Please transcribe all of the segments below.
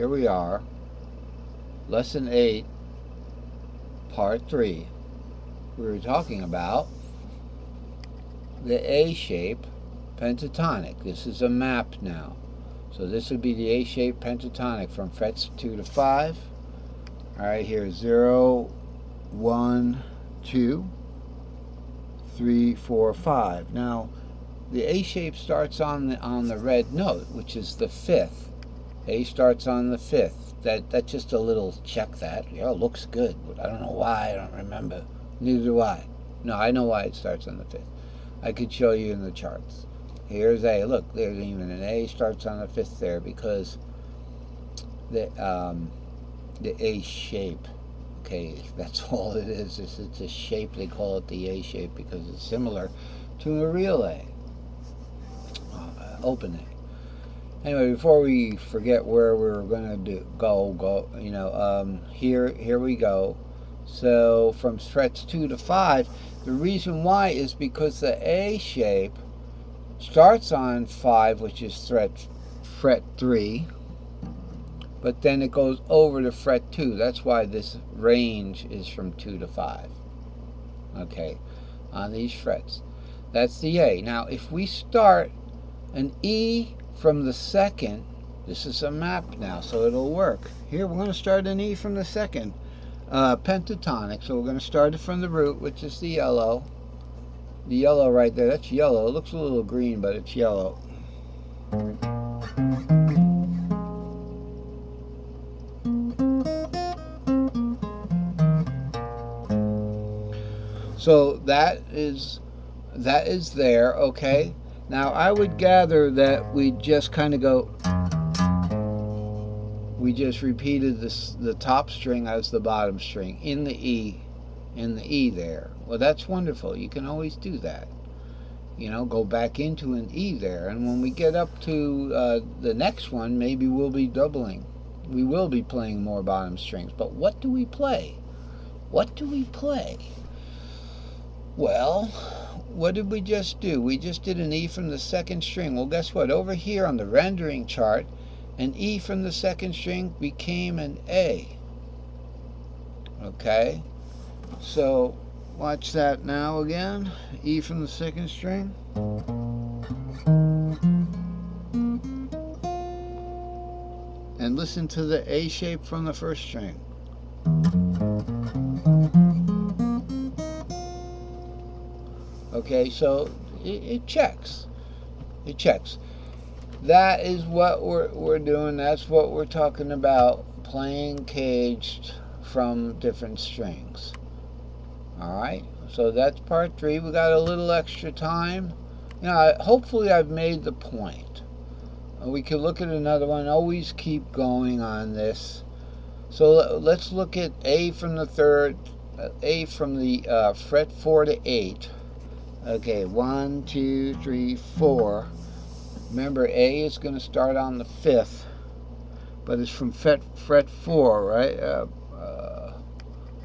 here we are, lesson 8, part 3. We were talking about the A shape pentatonic. This is a map now. So this would be the A shape pentatonic from frets 2 to 5. Alright, here's 0, 1, 2, 3, 4, 5. Now, the A shape starts on the red note, which is the 5th. A starts on the 5th. That's just a little check that. Yeah, it looks good, but I don't know why. I don't remember. Neither do I. No, I know why it starts on the 5th. I could show you in the charts. Here's A. Look, there's even an A starts on the 5th there because the A shape. Okay, that's all it is. It's a shape. They call it the A shape because it's similar to a real A. Open A. Anyway, before we forget where we're gonna go, you know, here we go. So from frets 2 to 5, the reason why is because the A shape starts on 5, which is fret 3, but then it goes over to fret 2. That's why this range is from 2 to 5. Okay, on these frets. That's the A. Now, if we start an E from the 2nd, this is a map now, so it'll work. Here, we're going to start an E from the 2nd pentatonic. So we're going to start it from the root, which is the yellow. The yellow right there, that's yellow. It looks a little green, but it's yellow. So that is there, okay? Now I would gather that we just kind of go, we just repeated the top string as the bottom string in the E there. Well, that's wonderful. You can always do that. You know, go back into an E there, and when we get up to the next one, maybe we'll be doubling. We will be playing more bottom strings. But what do we play? What do we play? Well, what did we just do? We just did an E from the 2nd string. Well, guess what? Over here on the rendering chart, an E from the 2nd string became an A. Okay? So, watch that now again. E from the 2nd string. And listen to the A shape from the 1st string. Okay, so it checks. It checks. That is what we're doing. That's what we're talking about, playing caged from different strings. Alright, so that's part 3. We got a little extra time. You know, hopefully I've made the point. We could look at another one. Always keep going on this. So let's look at A from the 3rd, A from the fret 4 to 8. Okay, 1, 2, 3, 4. Remember, A is going to start on the 5th, but it's from fret 4, right?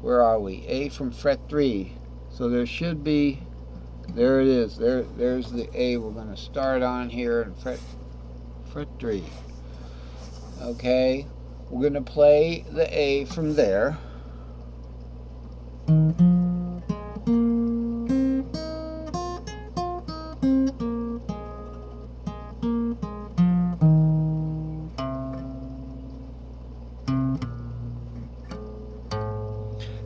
Where are we? A from fret 3. So there should be, there it is. There's the A we're going to start on here in fret 3. Okay, we're going to play the A from there.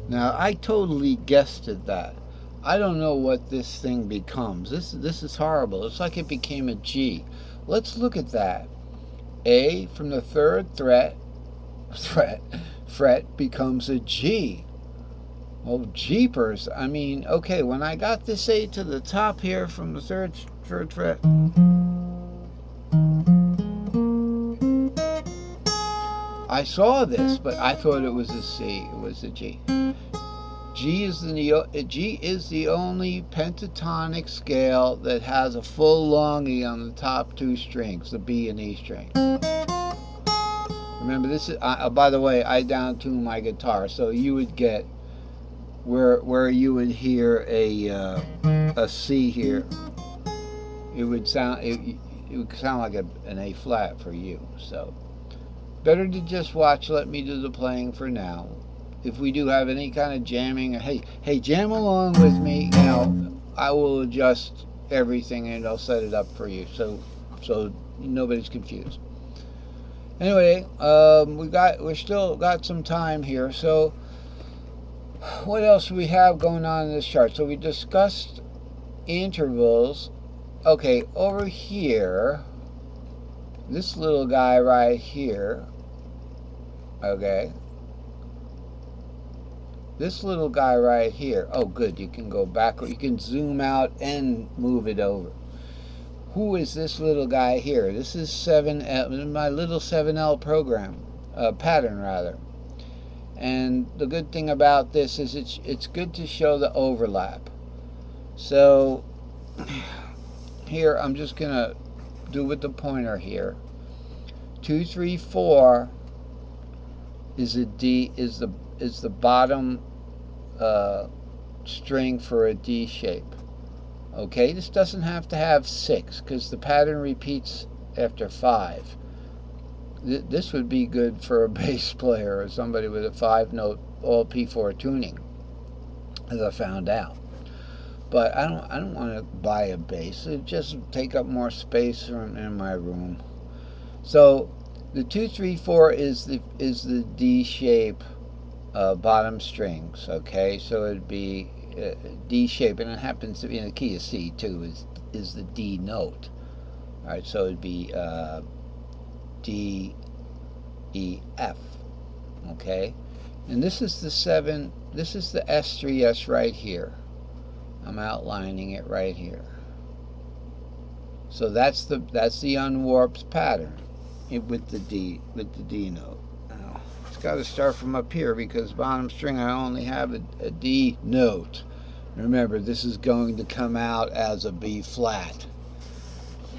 Now, I totally guessed at that. I don't know what this thing becomes. This is horrible. It's like it became a G. Let's look at that. A from the 3rd fret becomes a G. Well, jeepers. I mean, okay, when I got this A to the top here from the 3rd fret, I saw this, but I thought it was a C. It was a G. G is the only pentatonic scale that has a full long E on the top 2 strings, the B and E string. Remember, this is by the way, I down-tune my guitar, so you would get where you would hear a C here. It would sound like an A flat for you. So better to just watch, let me do the playing for now. If we do have any kind of jamming, hey, jam along with me, I will adjust everything and I'll set it up for you so nobody's confused. Anyway, we still got some time here. So what else do we have going on in this chart? So we discussed intervals. Okay, over here, this little guy right here, okay, this little guy right here, oh good, you can go back, or you can zoom out and move it over. Who is this little guy here? This is 7L, my little 7L program, pattern rather. And the good thing about this is it's good to show the overlap. So here I'm just gonna do with the pointer here. 2, 3, 4 is a D, is the bottom string for a D shape. Okay, this doesn't have to have 6 because the pattern repeats after 5. This would be good for a bass player or somebody with a 5-note all P4 tuning, as I found out. But I don't want to buy a bass. It just take up more space in my room. So the 2, 3, 4 is the D shape bottom strings. Okay, so it'd be D shape, and it happens to be in the key of C too. Is the D note. All right, so it'd be D, E, F. Okay, and this is the 7. This is the S3S right here. I'm outlining it right here. So that's the unwarped pattern with the D note. Now, it's got to start from up here because bottom string I only have a D note. Remember, this is going to come out as a B flat,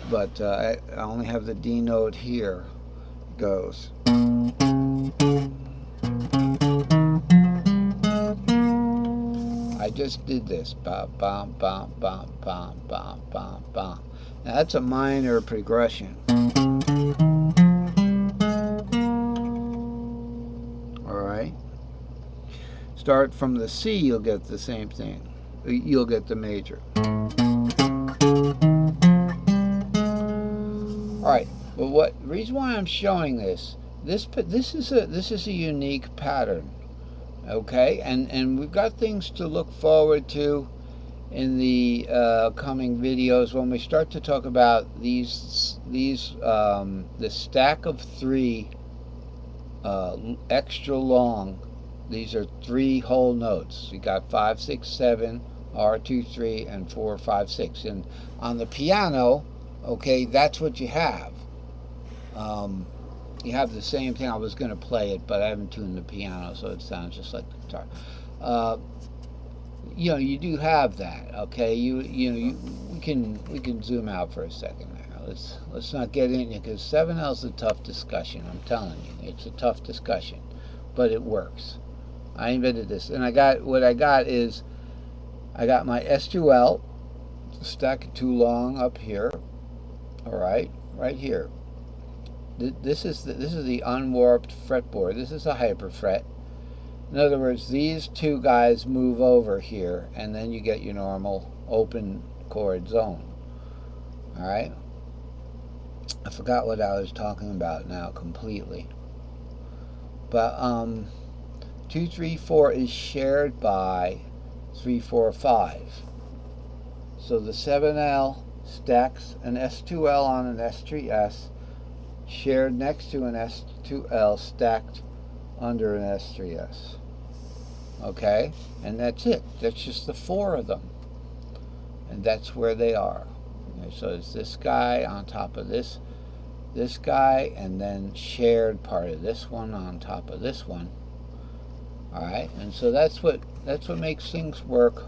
but I only have the D note here. It goes. I just did this. Bum, bum, bum, bum, bum, bum, bum, bum. Now that's a minor progression. Alright. Start from the C, you'll get the same thing. You'll get the major. Alright, but the reason why I'm showing this is a unique pattern. Okay, and we've got things to look forward to in the coming videos when we start to talk about the stack of 3 extra long. These are 3 whole notes. You got 5, 6, 7, R2, 3, and 4, 5, 6. And on the piano, okay, that's what you have. You have the same thing. I was going to play it, but I haven't tuned the piano, so it sounds just like the guitar. You do have that. Okay, we can zoom out for a second there. Let's not get in it because 7L is a tough discussion. I'm telling you, it's a tough discussion, but it works. I invented this, and I got my S2L stack of 2 long up here. All right, right here. This is the unwarped fretboard. This is a hyperfret. In other words, these 2 guys move over here, and then you get your normal open chord zone. All right. I forgot what I was talking about now completely. But 2, 3, 4 is shared by 3, 4, 5. So the 7L stacks an S2L on an S3S. Shared next to an S2L stacked under an S3S. Okay, and that's it. That's just the 4 of them, and that's where they are. Okay, so it's this guy on top of this guy, and then shared part of this one on top of this one. All right, and so that's what makes things work.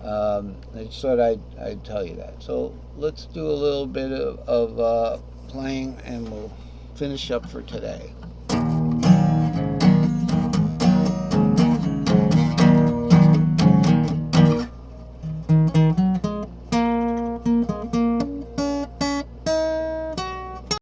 I just thought I'd tell you that. So let's do a little bit of playing, and we'll finish up for today.